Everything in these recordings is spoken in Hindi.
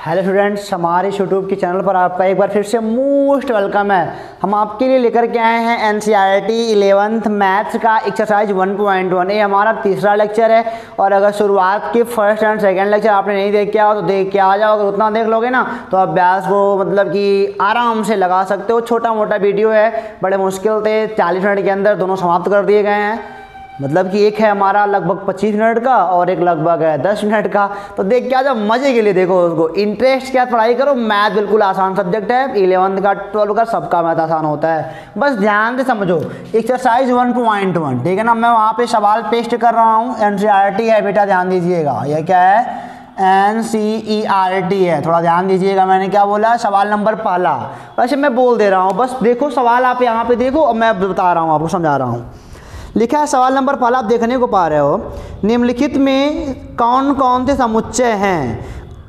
हेलो स्टूडेंट्स, हमारे यूट्यूब के चैनल पर आपका एक बार फिर से मोस्ट वेलकम है। हम आपके लिए लेकर के आए हैं एनसीईआरटी 11th मैथ्स का एक्सरसाइज 1.1। ये हमारा तीसरा लेक्चर है और अगर शुरुआत के फर्स्ट एंड सेकंड लेक्चर आपने नहीं देख के आओ तो देख के आ जाओ। अगर उतना देख लोगे ना तो अभ्यास को मतलब कि आराम से लगा सकते हो। छोटा मोटा वीडियो है, बड़े मुश्किल थे, 40 मिनट के अंदर दोनों समाप्त कर दिए गए हैं। मतलब कि एक है हमारा लगभग 25 मिनट का और एक लगभग है 10 मिनट का। तो देख के आ जाओ, मज़े के लिए देखो उसको। इंटरेस्ट क्या पढ़ाई करो। मैथ बिल्कुल आसान सब्जेक्ट है। 11th का 12 का सबका मैथ आसान होता है, बस ध्यान से समझो। एक्सरसाइज 1.1 ठीक है ना। मैं वहाँ पे सवाल पेस्ट कर रहा हूँ। एनसीईआरटी है बेटा, ध्यान दीजिएगा। यह क्या है? एनसीईआरटी है, थोड़ा ध्यान दीजिएगा। मैंने क्या बोला? सवाल नंबर पहला। वैसे मैं बोल दे रहा हूँ, बस देखो सवाल आप यहाँ पे देखो और मैं बता रहा हूँ, आपको समझा रहा हूँ। लिखा है सवाल नंबर पहला, आप देखने को पा रहे हो। निम्नलिखित में कौन कौन से समुच्चय हैं?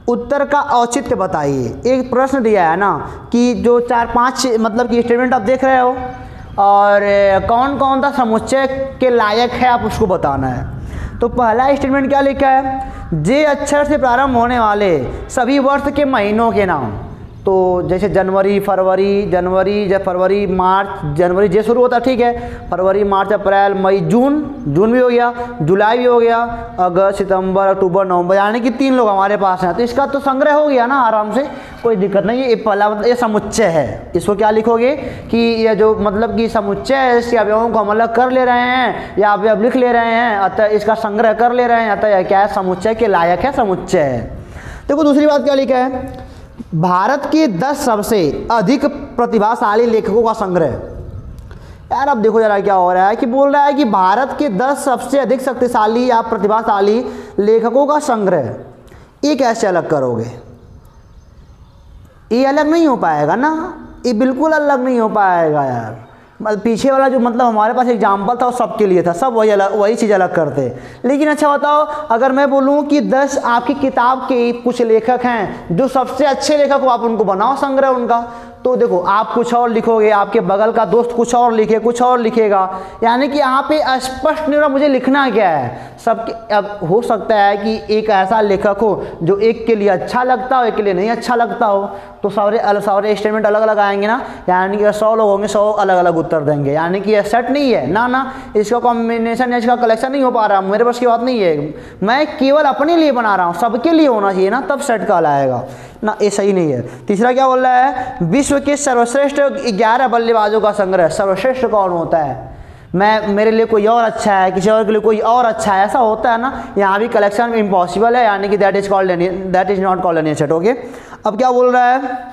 उत्तर का औचित्य बताइए। एक प्रश्न दिया है ना कि जो 4-5 मतलब कि स्टेटमेंट आप देख रहे हो और कौन कौन सा समुच्चय के लायक है आप उसको बताना है। तो पहला स्टेटमेंट क्या लिखा है? जे अक्षर से प्रारंभ होने वाले सभी वर्ष के महीनों के नाम। तो जैसे जनवरी, फरवरी, मार्च, जनवरी जे शुरू होता है, ठीक है। फरवरी, मार्च, अप्रैल, मई, जून भी हो गया, जुलाई भी हो गया, अगस्त, सितंबर, अक्टूबर, नवंबर, यानी कि 3 लोग हमारे पास हैं। तो इसका तो संग्रह हो गया ना आराम से, कोई दिक्कत नहीं है। ये पहला मतलब ये समुच्चय है। इसको क्या लिखोगे कि ये जो मतलब कि समुच्चय है, इसके अवयवों को हम अलग कर ले रहे हैं या अवयव लिख ले रहे हैं, अतः इसका संग्रह कर ले रहे हैं, अतः यह क्या है? समुच्चय के लायक है, समुच्चय है। देखो दूसरी बात क्या लिखा है? भारत के 10 सबसे अधिक प्रतिभाशाली लेखकों का संग्रह। यार अब देखो जरा क्या हो रहा है कि बोल रहा है कि भारत के 10 सबसे अधिक शक्तिशाली या प्रतिभाशाली लेखकों का संग्रह। ये कैसे अलग करोगे? ये अलग नहीं हो पाएगा ना, ये बिल्कुल अलग नहीं हो पाएगा यार। पीछे वाला जो मतलब हमारे पास एग्जाम्पल था वो सबके लिए था, सब वही चीज़ अलग करते। लेकिन अच्छा बताओ, अगर मैं बोलूँ कि 10 आपकी किताब के कुछ लेखक हैं जो सबसे अच्छे लेखक हो, आप उनको बनाओ संग्रह उनका। तो देखो आप कुछ और लिखोगे, आपके बगल का दोस्त कुछ और लिखेगा, यानी कि यहाँ पे स्पष्ट नहीं हो रहा मुझे लिखना क्या है। सबके अब हो सकता है कि एक ऐसा लेखक हो जो एक के लिए अच्छा लगता हो, एक के लिए नहीं अच्छा लगता हो, तो सारे स्टेटमेंट अलग अलग आएंगे ना। यानी कि 100 लोग होंगे, 100 अलग अलग उत्तर देंगे। यानी कि यह सेट नहीं है ना, इसका कॉम्बिनेशन या इसका कलेक्शन नहीं हो पा रहा, मेरे पास की बात नहीं है। मैं केवल अपने लिए बना रहा हूँ, सबके लिए होना चाहिए ना, तब सेट का आएगा ना। ये सही नहीं है। तीसरा क्या बोल रहा है? विश्व के सर्वश्रेष्ठ 11 बल्लेबाजों का संग्रह। सर्वश्रेष्ठ कौन होता है? मेरे लिए कोई और अच्छा है, किसी और के लिए कोई और अच्छा है, ऐसा होता है ना। यहाँ भी कलेक्शन इम्पॉसिबल है, यानी कि that is not called any set. Okay, अब क्या बोल रहा है?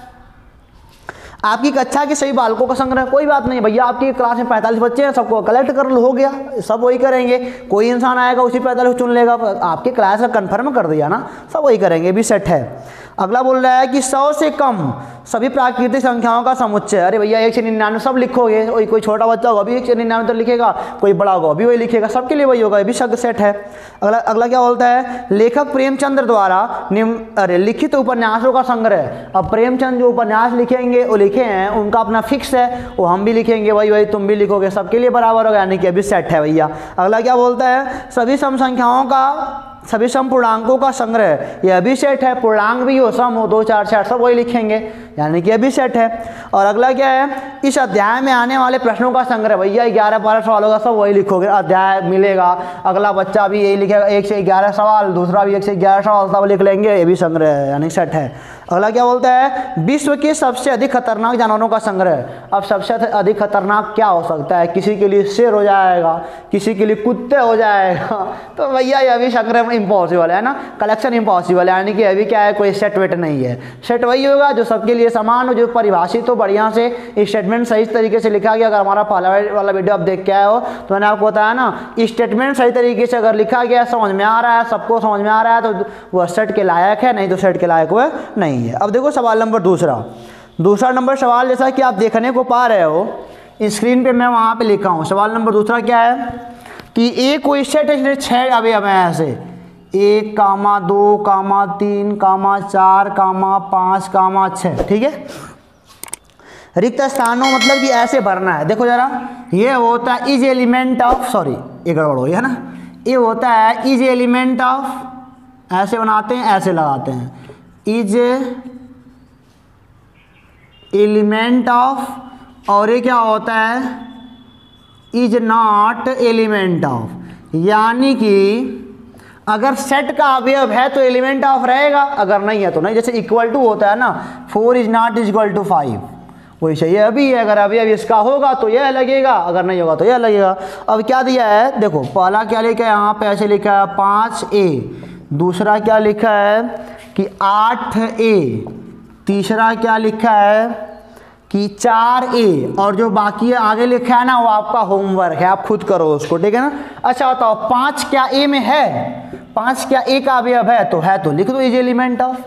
आपकी कक्षा के सभी बालकों का संग्रह। कोई बात नहीं भैया, आपकी क्लास में 45 बच्चे हैं, सबको कलेक्ट कर लो, हो गया, सब वही करेंगे। कोई इंसान आएगा उसी 45 चुन लेगा, आपके क्लास का कन्फर्म कर दिया ना, सब वही करेंगे, भी सेट है। अगला बोल रहा है कि 100 से कम सभी प्राकृतिक संख्याओं का समुच्चय। अरे भैया 1 से 99 सब लिखोगे, कोई छोटा बच्चा होगा अभी 1 से 99 तो लिखेगा, कोई बड़ा होगा अभी वही लिखेगा, सबके लिए वही होगा, ये भी शब्द सेट है। अगला क्या बोलता है? लेखक प्रेमचंद्र द्वारा लिखित उपन्यासों का संग्रह। अब प्रेमचंद जो उपन्यास लिखेंगे वो लिखे हैं, उनका अपना फिक्स है, वो हम भी लिखेंगे, वही तुम भी लिखोगे, सबके लिए बराबर होगा, यानी कि अभी सेट है भैया। अगला क्या बोलता है? सभी सम संख्याओं का, सभी सम पूर्णांकों का संग्रह। ये अभी सेट है। पूर्णांक भी हो, सम हो, 2, 4, 6 सब वही लिखेंगे, यानी कि अभी सेट है। और अगला क्या है? इस अध्याय में आने वाले प्रश्नों का संग्रह। भैया 11-12 सवाल होगा, सब वही लिखोगे, अध्याय मिलेगा। अगला बच्चा भी यही लिखेगा, 1 से 11 सवाल, दूसरा भी 1 से 11 सवाल, सब लिख लेंगे, ये भी संग्रह है, यानी सेट है। अगला क्या बोलता है? विश्व के सबसे अधिक खतरनाक जानवरों का संग्रह। अब सबसे अधिक खतरनाक क्या हो सकता है? किसी के लिए शेर हो जाएगा, किसी के लिए कुत्ते हो जाएगा, तो भैया ये अभी संग्रह इम्पॉसिबल है ना, कलेक्शन इम्पॉसिबल है, यानी कि अभी क्या है, कोई सेट वेट नहीं है। सेट वही होगा जो सबके लिए समान हो, जो परिभाषित हो, बढ़िया से स्टेटमेंट सही तरीके से लिखा गया। अगर हमारा पहला वाला वीडियो आप देख के आए हो तो मैंने आपको बताया ना, स्टेटमेंट सही तरीके से अगर लिखा गया, समझ में आ रहा है, सबको समझ में आ रहा है, तो वह सेट के लायक है, नहीं तो सेट के लायक वह नहीं है। अब देखो सवाल नंबर दूसरा नंबर सवाल, जैसा कि आप देखने को पा रहे हो स्क्रीन पे, मैं वहाँ पे लिखा हूँ। सवाल नंबर दूसरा क्या है कि ए कोई सेट है 6 अवयव हैं ऐसे, 1, 2, 3, 4, 5, 6, ठीक है। रिक्त स्थानों मतलब कि ऐसे भरना है। देखो जरा, ये होता है इज एलिमेंट ऑफ, सॉरी ये गड़बड़ हो गया ना, ये होता है इज एलिमेंट ऑफ, ऐसे बनाते हैं, ऐसे लगाते हैं, इज एलिमेंट ऑफ, और ये क्या होता है, इज नॉट एलिमेंट ऑफ, यानी कि अगर सेट का अवयव है तो एलिमेंट ऑफ रहेगा, अगर नहीं है तो नहीं। जैसे इक्वल टू होता है ना, 4 is not is equal to 5, वही चाहिए अभी है, अगर अवयव इसका होगा तो यह लगेगा, अगर नहीं होगा तो यह लगेगा। अब क्या दिया है, देखो पहला क्या लिखा है यहाँ पे, ऐसे लिखा है 5a, दूसरा क्या लिखा है कि 8a, तीसरा क्या लिखा है कि 4a, और जो बाकी है आगे लिखा है ना वो आपका होमवर्क है, आप खुद करो उसको, ठीक है ना। अच्छा बताओ 5 क्या a में है, 5 क्या a का अवयव है, तो लिख दो इज एलिमेंट ऑफ।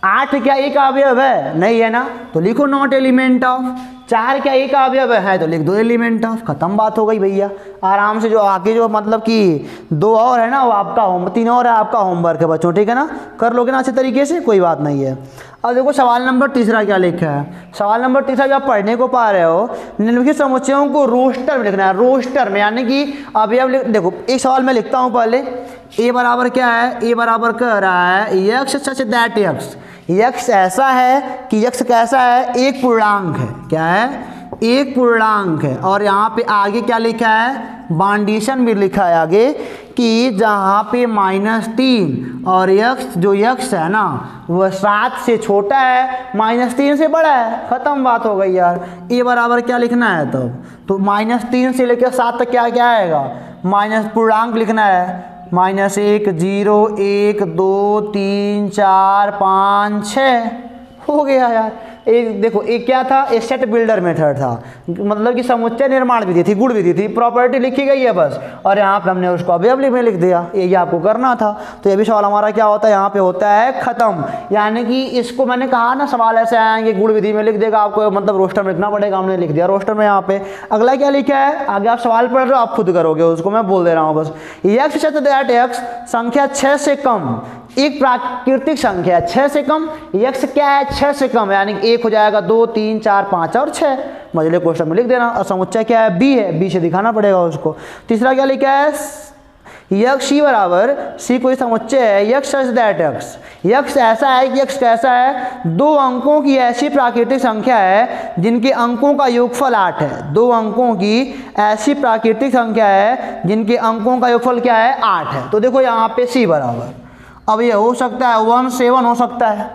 8 क्या a का अवयव है, नहीं है ना, तो लिखो नॉट एलिमेंट ऑफ। 4 क्या a का अवयव है तो लिख दो एलिमेंट ऑफ, खत्म बात हो गई भैया आराम से। जो आगे जो मतलब कि 2 और है ना वो आपका 3 और है आपका होमवर्क है बच्चों, ठीक है ना, कर लोगे ना अच्छे तरीके से, कोई बात नहीं है। अब देखो सवाल नंबर तीसरा क्या लिखा है, सवाल नंबर तीसरा जो आप पढ़ने को पा रहे हो, निम्नलिखित समुच्चयों को रोस्टर में लिखना है, रोस्टर में, यानी कि अवयव देखो एक सवाल मैं लिखता हूँ पहले, a बराबर क्या है, a बराबर कह रहा है x such that x, x ऐसा है कि यक्स कैसा है, एक पूर्णांक है, क्या है, एक पूर्णांक है। और यहाँ पे आगे क्या लिखा है, बाउंडेशन भी लिखा है आगे कि जहाँ पे -3 और यक्स जो यक्स है ना वह 7 से छोटा है, -3 से बड़ा है, खत्म बात हो गई यार। ए बराबर क्या लिखना है तब, तो -3 से लेकर 7 तक क्या क्या आएगा, माइनस पूर्णांक लिखना है, -1 0 1 2 3 4 5 6 हो गया यार। एक देखो एक क्या था, एक सेट बिल्डर मेथड था, मतलब कि समुच्चय निर्माण विधि थी, गुण विधि थी, प्रॉपर्टी लिखी गई है बस, और यहाँ पे हमने उसको अवयव में लिख दिया, ये आपको करना था। तो ये भी सवाल हमारा क्या होता है, यहाँ पे होता है खत्म। यानी कि इसको मैंने कहा ना सवाल ऐसे आएंगे गुण विधि में लिख देगा आपको, मतलब रोस्टर में लिखना पड़ेगा, हमने लिख दिया रोस्टर में। यहाँ पे अगला क्या लिखा है, आगे आप सवाल पढ़ रहे हो, आप खुद करोगे उसको, मैं बोल दे रहा हूँ बस। यक्स दैट यक्स संख्या 6 से कम, एक प्राकृतिक संख्या 6 से कम, यक्स क्या है 6 से कम, यानी 1 हो जाएगा 2 3 4 5 और 6, मझले क्वेश्चन में लिख देना। और समुच्चय क्या है, बी है, बी से दिखाना पड़ेगा उसको। तीसरा क्या लिखा है, यक्स सी बराबर सी कोई समुच्चय है, x such that x, x ऐसा है कि यक्स कैसा है, 2 अंकों की ऐसी प्राकृतिक संख्या है जिनके अंकों का योगफल 8 है, 2 अंकों की ऐसी प्राकृतिक संख्या है जिनके अंकों का योगफल क्या है 8 है। तो देखो यहाँ पे सी बराबर, अब ये हो सकता है 1 7 हो सकता है,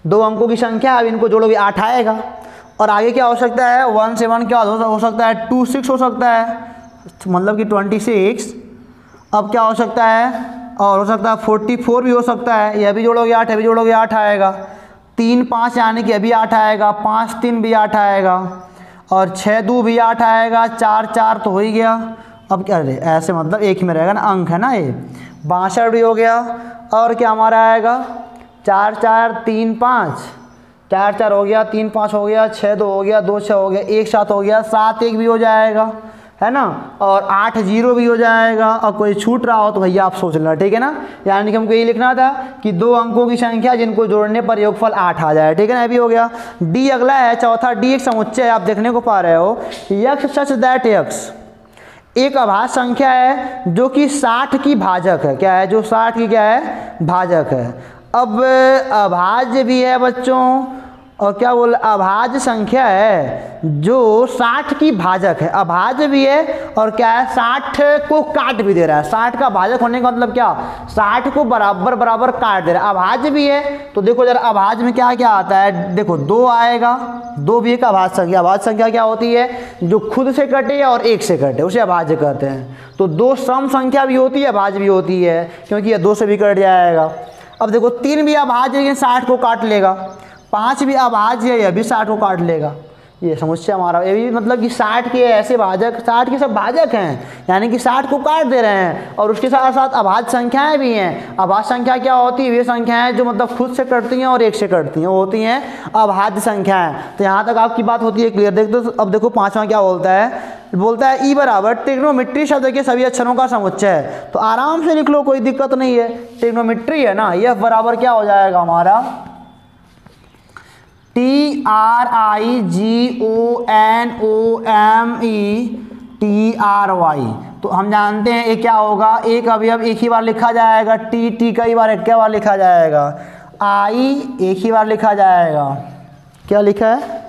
2 अंकों की संख्या, अब इनको जोड़ोगे 8 आएगा। और आगे क्या हो सकता है, 1 7 क्या हो सकता है, 2 6 हो सकता है, मतलब कि 26। अब क्या हो सकता है, और हो सकता है 44 भी हो सकता है, यह भी जोड़ोगे 8, अभी जोड़ोगे 8 आएगा। 3 5 यानी कि अभी 8 आएगा, 5 3 भी 8 आएगा, और 6 2 भी 8 आएगा, 4 4 तो हो ही गया। अब क्या ऐसे मतलब एक ही में रहेगा ना, अंक है ना ये, 62 भी हो गया। और क्या हमारा आएगा 4 4 3 5, 4 4 हो गया, 3 5 हो गया, 6 2 हो गया, 2 6 हो गया, 1 7 हो गया, 7 1 भी हो जाएगा, है ना, और 8 0 भी हो जाएगा। और कोई छूट रहा हो तो भैया आप सोच लेना, ठीक है ना। यानी कि हमको यही लिखना था कि 2 अंकों की संख्या जिनको जोड़ने पर योगफल 8 आ जाए, ठीक है ना, ये भी हो गया। डी अगला है चौथा, डी एक समुच्चय है, आप देखने को पा रहे हो, यक्स सच दैट यक्स एक अभाज्य संख्या है जो कि 60 की भाजक है, क्या है, जो 60 की क्या है भाजक है। अब अभाज्य भी है बच्चों, और क्या बोल, अभाज्य संख्या है जो 60 की भाजक है, अभाज्य भी है और क्या है 60 को काट भी दे रहा है। 60 का भाजक होने का मतलब क्या, 60 को बराबर बराबर काट दे रहा है, अभाज्य भी है। तो देखो जरा अभाज्य में क्या क्या आता है, देखो 2 आएगा, 2 भी एक अभाज्य संख्या, अभाज्य संख्या क्या होती है, जो खुद से कटे और 1 से कटे उसे अभाज्य कहते हैं। तो 2 सम संख्या भी होती है, अभाज्य भी होती है, क्योंकि ये 2 से भी कट जाएगा। अब देखो 3 भी अभाज्य लेकिन 60 को काट लेगा, 5 भी अभाज्य है, यह भी 60 को काट लेगा। ये समस्या हमारा, ये भी मतलब कि 60 के ऐसे भाजक, 60 के सब भाजक हैं, यानी कि 60 को काट दे रहे हैं। और उसके साथ साथ अभाज्य संख्याएं भी हैं। अभाज्य संख्या क्या होती है, वे संख्याएं जो मतलब खुद से कटती हैं और 1 से कटती हैं, वो होती हैं अभाज्य संख्याएं। तो यहाँ तक आपकी बात होती है क्लियर। देख दो अब देखो 5वां क्या बोलता है, बोलता है ई बराबर ट्रिग्नोमेट्री शब्द के सभी अक्षरों का समुच्चय है। तो आराम से लिख लो, कोई दिक्कत नहीं है, ट्रिग्नोमेट्री है ना, यह बराबर क्या हो जाएगा हमारा TRIGONOMETRY। तो हम जानते हैं ये क्या होगा, एक अवयव एक ही बार लिखा जाएगा, टी कई बार एक बार लिखा जाएगा। आई एक ही बार लिखा जाएगा। क्या लिखा है?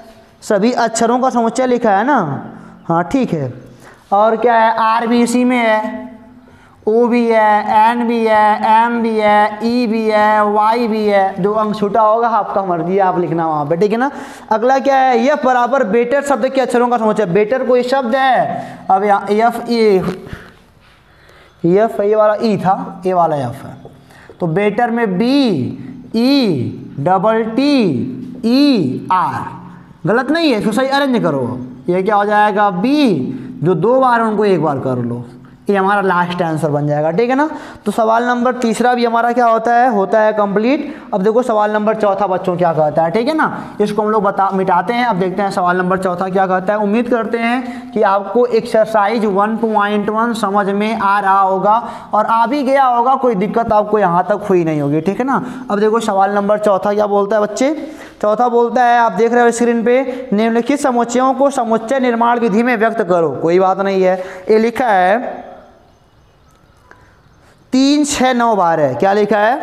सभी अक्षरों का समुच्चय लिखा है ना। हाँ ठीक है। और क्या है? आर भी इसी में है, ओ भी है, एन भी है, एम भी है, ई भी है, वाई भी है। जो अंक छूटा होगा आपका मर्जी है, आप लिखना वहाँ पे, ठीक है ना। अगला क्या है? यफ बराबर बेटर शब्द के अक्षरों का समुच्चय। बेटर कोई शब्द है, अब यहाँ यफ ये वाला ई था, ये वाला यफ है, तो बेटर में B E double T E R, गलत नहीं है, इसको सही अरेंज करो। ये क्या हो जाएगा? बी, जो 2 बार उनको 1 बार कर लो, ये हमारा लास्ट आंसर बन जाएगा, ठीक है ना। तो सवाल नंबर तीसरा भी हमारा क्या होता है कंप्लीट। अब देखो सवाल नंबर चौथा बच्चों क्या कहता है, ठीक है ना। इसको हम लोग मिटाते हैं। अब देखते हैं सवाल नंबर चौथा क्या कहता है। उम्मीद करते हैं कि आपको एक्सरसाइज 1.1 समझ में आ रहा होगा और आ भी गया होगा, कोई दिक्कत आपको यहाँ तक हुई नहीं होगी, ठीक है ना। अब देखो सवाल नंबर चौथा क्या बोलता है बच्चे। चौथा बोलता है, आप देख रहे हो स्क्रीन पे, निम्नलिखित समुच्चयों को समुच्चय निर्माण विधि में व्यक्त करो। कोई बात नहीं है, ये लिखा है 3 6 9 12। क्या लिखा है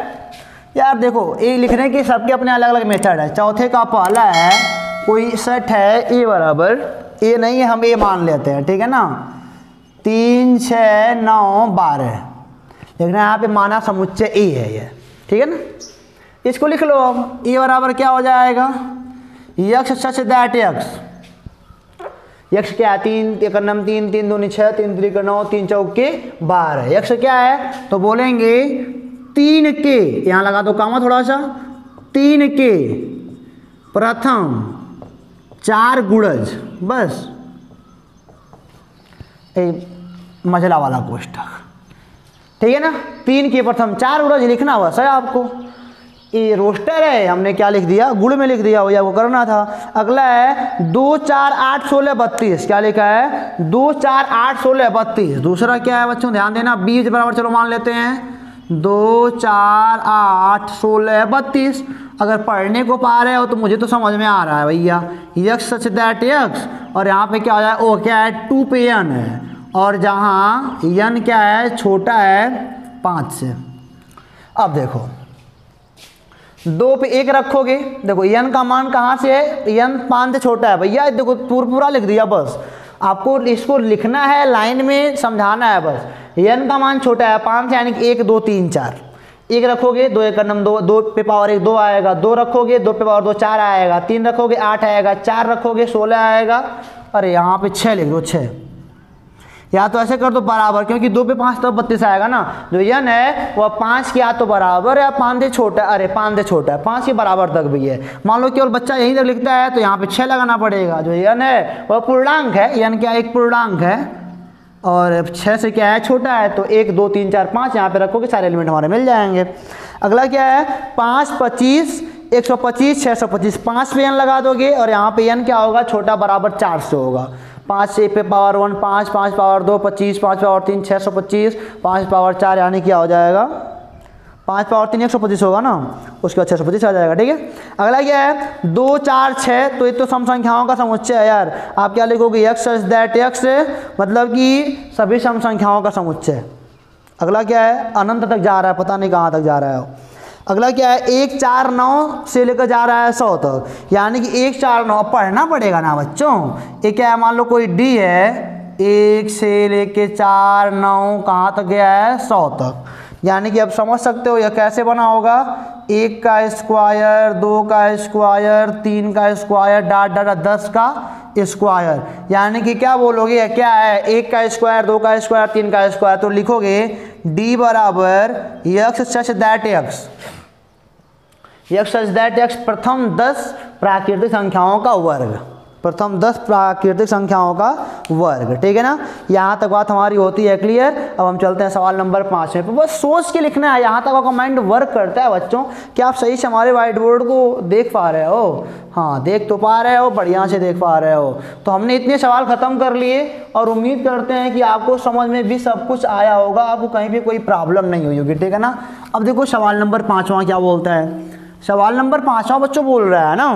यार? देखो ये लिखने के सबके अपने अलग अलग मेथड है। चौथे का पहला है, कोई सेट है ए बराबर, ए नहीं है, हम ए मान लेते हैं, ठीक है ना। 3 6 9 12 लिखना है, यहाँ पे माना समुच्चय ए है ये, ठीक है ना। इसको लिख लो। अब ए बराबर क्या हो जाएगा? यक्ष सच दैट यक्ष। यक्ष क्या है? 3 एक नम 3 3 दूनी 6 3 3 9 3 चौके 12। यक्ष क्या है? तो बोलेंगे 3 के, यहाँ लगा दो कामा थोड़ा सा, 3 के प्रथम 4 गुणज, बस मझला वाला कोष्ठक, ठीक है ना। 3 के प्रथम 4 गुणज लिखना बस है आपको। ये रोस्टर है, हमने क्या लिख दिया? गुण में लिख दिया, भैया वो करना था। अगला है 2 4 8 16 32। क्या लिखा है? 2 4 8 16 32। दूसरा क्या है बच्चों? ध्यान देना, 20 बराबर चलो मान लेते हैं 2 4 8 16 32। अगर पढ़ने को पा रहे हो तो मुझे तो समझ में आ रहा है भैया। यक्ष सच दैट यक्ष, और यहाँ पे क्या हो जाए? ओ क्या है? 2 पे यन है, और जहाँ यन क्या है? छोटा है 5 से। अब देखो 2 पे 1 रखोगे, देखो यन का मान कहाँ से है? यन 5 से छोटा है भैया। देखो पूरा लिख दिया, बस आपको इसको लिखना है, लाइन में समझाना है बस। यन का मान छोटा है 5 से, यानी कि 1 2 3 4। 1 रखोगे 2 1 नम 2, 2 पे पावर 1 2 आएगा। 2 रखोगे 2 पे पावर 2 4 आएगा। 3 रखोगे 8 आएगा। 4 रखोगे 16 आएगा। अरे यहाँ पे 6 लिख दो, 6। या तो ऐसे कर दो बराबर, क्योंकि 2 पे 5 तो 32 आएगा ना। जो यन है वह 5 के या तो बराबर या 5 से छोटा है। अरे 5 से छोटा है, 5 के बराबर तक भी है। मान लो केवल बच्चा यहीं तक लिखता है तो यहाँ पे 6 लगाना पड़ेगा। जो यन है वह पूर्णांक है, यन क्या एक पूर्णांक है, और 6 से क्या है? छोटा है। तो 1 2 3 4 5 यहाँ पे रखोगे, सारे एलिमेंट हमारे मिल जाएंगे। अगला क्या है? 5 25 125 625। 5 पे यन लगा दोगे, और यहाँ पे यन क्या होगा? छोटा बराबर 4 से होगा। 5 से पे पावर 1 5, 5 पावर 2 25, 5 पावर 3 625, 5 पावर 4 यानी क्या हो जाएगा? 5 पावर 3 125 होगा ना, उसके बाद 625 आ जाएगा, ठीक है। अगला क्या है? 2 4 6। तो ये तो सम संख्याओं का समुच्चय है यार। आप क्या लिखोगे? यक्ष दैट यक्ष, मतलब कि सभी सम संख्याओं का समुच्चय। अगला क्या है? अनंत तक जा रहा है, पता नहीं कहाँ तक जा रहा है। अगला क्या है? 1 4 9 से लेकर जा रहा है 100 तक, यानी कि 1 4 9 पढ़ना पड़ेगा ना बच्चों। ये क्या है? मान लो कोई डी है, 1 से लेके 4 9 कहाँ तक गया है? 100 तक। यानी कि अब समझ सकते हो यह कैसे बना होगा? 1 का स्क्वायर, 2 का स्क्वायर, 3 का स्क्वायर, डाट डाट 10 का स्क्वायर। यानी कि क्या बोलोगे? क्या है? 1 का स्क्वायर, 2 का स्क्वायर, 3 का स्क्वायर। तो लिखोगे डी बराबर यक्ष सच दैट यक्ष। यक्ष सच दैट यक्ष प्रथम 10 प्राकृतिक संख्याओं का वर्ग। प्रथम 10 प्राकृतिक संख्याओं का वर्ग, ठीक है ना। यहाँ तक बात हमारी होती है क्लियर। अब हम चलते हैं सवाल नंबर 5 में। बस सोच के लिखना है, यहाँ तक आपका माइंड वर्क करता है बच्चों। क्या आप सही से हमारे व्हाइट बोर्ड को देख पा रहे हो? हाँ, देख तो पा रहे हो, बढ़िया से देख पा रहे हो। तो हमने इतने सवाल ख़त्म कर लिए और उम्मीद करते हैं कि आपको समझ में भी सब कुछ आया होगा, आपको कहीं भी कोई प्रॉब्लम नहीं हुई होगी, ठीक है ना। अब देखो सवाल नंबर 5वां क्या बोलता है। सवाल नंबर 5वां बच्चों बोल रहा है ना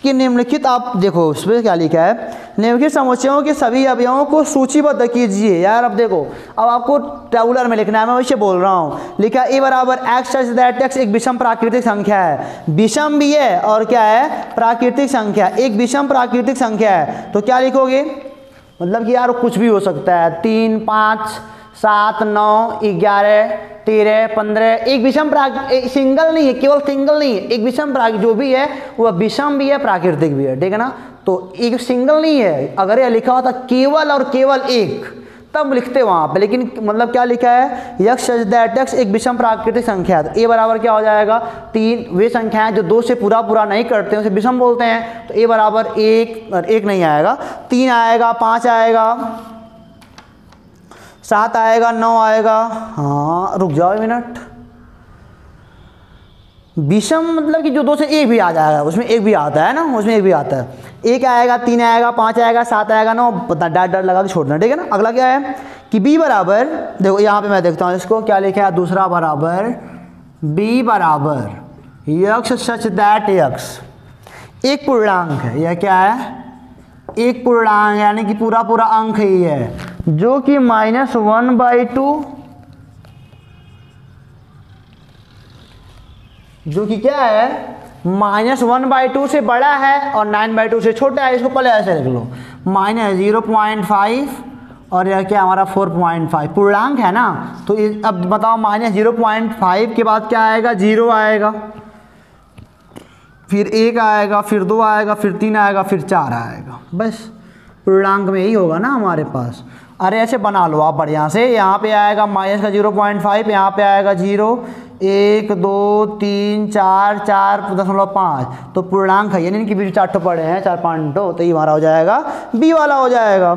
कि निम्नलिखित, आप देखो उसमें क्या लिखा है, निम्नलिखित समुच्चयों के सभी अवयवों को सूचीबद्ध कीजिए। यार अब देखो, अब आपको टेबुलर में लिखना है, मैं वैसे बोल रहा हूँ। लिखा ए बराबर एक्स सच दैट एक्स एक विषम प्राकृतिक संख्या है, विषम भी है और क्या है, प्राकृतिक संख्या, एक विषम प्राकृतिक संख्या है। तो क्या लिखोगे, मतलब कि यार कुछ भी हो सकता है, 3 5 7 9 11 13 15, एक विषम सिंगल नहीं है, केवल सिंगल नहीं है, एक विषम जो भी है वह विषम भी है प्राकृतिक भी है, ठीक है ना। तो एक सिंगल नहीं है, अगर यह लिखा होता केवल और केवल एक तब लिखते वहाँ पे, लेकिन मतलब क्या लिखा है, यक्स सच दैट एक्स एक विषम प्राकृतिक संख्या है। तो ए बराबर क्या हो जाएगा, 3, वे संख्याएं जो 2 से पूरा नहीं करते हैं उसे विषम बोलते हैं। तो ए बराबर 1 नहीं आएगा, 3 आएगा, 5 आएगा, 7 आएगा, 9 आएगा। हाँ रुक जाओ मिनट, विषम मतलब कि जो 2 से 1 भी आ जाएगा, उसमें 1 भी आता है ना, उसमें 1 भी आता है। 1 आएगा, 3 आएगा, 5 आएगा, 7 आएगा, 9, पता डर लगा के छोड़ना, ठीक है ना। अगला क्या है कि b बराबर, देखो यहाँ पे मैं देखता हूँ इसको क्या लिखा है, दूसरा बराबर b बराबर यक्स सच दैट यक्स एक पूर्णांक है। यह क्या है, एक पूर्णांक, यानी कि पूरा अंक ही है, जो कि -1/2, जो कि क्या है, -1/2 से बड़ा है और 9/2 से छोटा है। इसको पहले ऐसे लिख लो, -0.5 और यह क्या हमारा 4.5 पूर्णांक है ना। तो अब बताओ -0.5 के बाद क्या आएगा, 0 आएगा, फिर 1 आएगा, फिर 2 आएगा, फिर 3 आएगा, फिर 4 आएगा। बस पूर्णांक में यही होगा ना हमारे पास। अरे ऐसे बना लो आप बढ़िया से, यहाँ पे आएगा -0.5, यहाँ पे आएगा 0, 1 2 3 4 4.5, तो पूर्णांक है, यानी कि बीच 4 पड़े हैं, 4 5, तो ये हमारा हो जाएगा बी वाला हो जाएगा।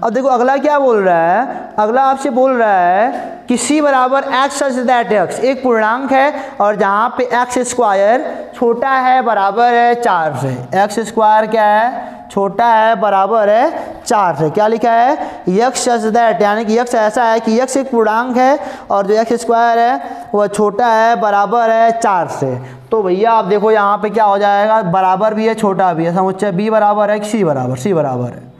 अब देखो अगला क्या बोल रहा है, अगला आपसे बोल रहा है कि c बराबर एक्स सच दैट एक्स एक पूर्णांक है और जहाँ पे एक्स स्क्वायर छोटा है बराबर है 4 से, एक्स स्क्वायर क्या है, छोटा है बराबर है 4 से। क्या लिखा है, यक्स सच दैट, यानी कि यक्स ऐसा है कि यक्स एक पूर्णांक है और जो एक्स स्क्वायर है वह छोटा है बराबर है 4 से। तो भैया आप देखो यहाँ पे क्या हो जाएगा, बराबर भी है छोटा भी है, समुच्चय b बराबर है सी बराबर है।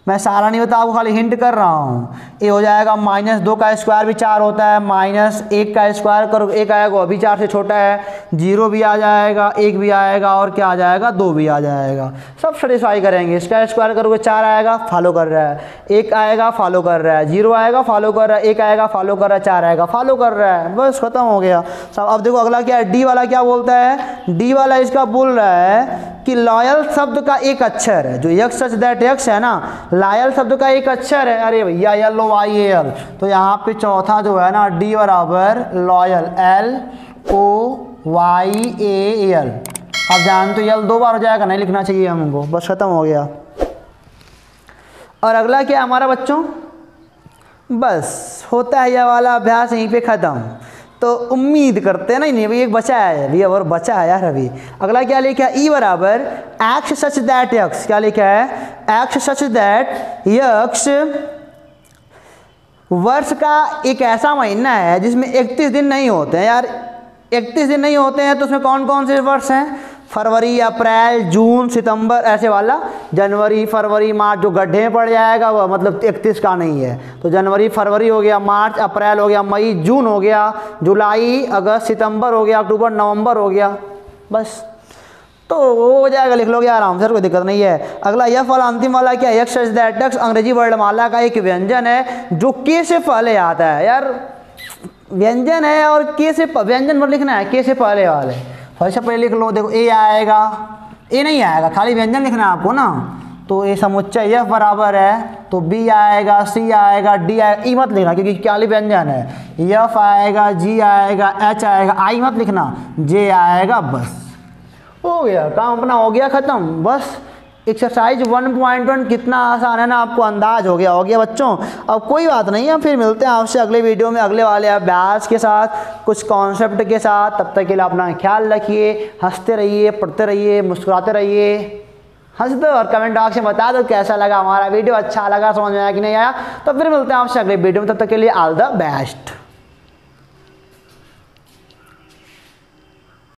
मैं सारा नहीं बता, आपको खाली हिंट कर रहा हूँ। ये हो जाएगा -2 का स्क्वायर भी 4 होता है, -1 का स्क्वायर करो 1 आएगा, अभी 4 से छोटा है, 0 भी आ जाएगा, 1 भी आएगा और क्या आ जाएगा, 2 भी आ जाएगा, सब सेटिस्फाई करेंगे। इसका स्क्वायर करोगे 4 आएगा, फॉलो कर रहा है, 1 आएगा फॉलो कर रहा है, 0 आएगा फॉलो कर रहा है, 1 आएगा फॉलो कर रहा है, 4 आएगा फॉलो कर रहा है, बस खत्म हो गया सब। अब देखो अगला क्या है, डी वाला क्या बोलता है, डी वाला इसका बोल रहा है कि लॉयल शब्द का एक अक्षर है, जो यक्स सच दैट यक्स है ना, लॉयल शब्द का एक अक्षर है। अरे भैया LOYAL, तो यहाँ पे चौथा जो है ना, डी बराबर लॉयल LOYAL। अब जानते हो L 2 बार हो जाएगा, नहीं लिखना चाहिए हमको, बस खत्म हो गया। और अगला क्या हमारा बच्चों, बस होता है यह वाला अभ्यास यहीं पे ख़त्म। तो उम्मीद करते हैं नहीं भाई, एक बचा है अभी, और बचा है यार अभी। अगला क्या लिखा है, ई बराबर एक्स सच दैट यक्स, क्या लिखा है, एक्स सच दैट यक्स वर्ष का एक ऐसा महीना है जिसमें 31 दिन नहीं होते हैं। यार 31 दिन नहीं होते हैं तो उसमें कौन कौन से वर्ष हैं, फरवरी, अप्रैल, जून, सितंबर, ऐसे वाला। जनवरी, फरवरी, मार्च जो गड्ढे में पड़ जाएगा वह मतलब 31 का नहीं है। तो जनवरी, फरवरी हो गया, मार्च, अप्रैल हो गया, मई, जून हो गया, जुलाई, अगस्त, सितंबर हो गया, अक्टूबर, नवंबर हो गया, बस। तो वो हो जाएगा, लिख लोगे आराम से, कोई दिक्कत नहीं है। अगला यह वाला अंतिम वाला क्या है, यक्स सच दैट यक्स अंग्रेजी वर्णमाला का एक व्यंजन है जो के से पहले आता है। यार व्यंजन है और के से व्यंजन पर लिखना है, के से पहले वाले, वैसे पहले लिख लो। देखो ए आएगा, ए नहीं आएगा, खाली व्यंजन लिखना है आपको ना। तो ए समुच्चय एफ बराबर है, तो बी आएगा, सी आएगा, डी आएगा, ई मत लिखना क्योंकि क्या व्यंजन है। एफ आएगा, जी आएगा, एच आएगा, आई मत लिखना, जे आएगा, बस हो गया काम अपना, हो गया ख़त्म। बस एक्सरसाइज 1.1 कितना आसान है ना, आपको अंदाज हो गया बच्चों। अब कोई बात नहीं है, फिर मिलते हैं आपसे अगले वीडियो में अगले वाले अभ्यास के साथ, कुछ कॉन्सेप्ट के साथ। तब तक के लिए अपना ख्याल रखिए, हंसते रहिए, पढ़ते रहिए, मुस्कुराते रहिए। हंस दो और कमेंट बॉक्स में बता दो कैसा लगा हमारा वीडियो, अच्छा लगा, समझ में आया कि नहीं आया। तो फिर मिलते हैं आपसे अगले वीडियो में, तब तक के लिए ऑल द बेस्ट।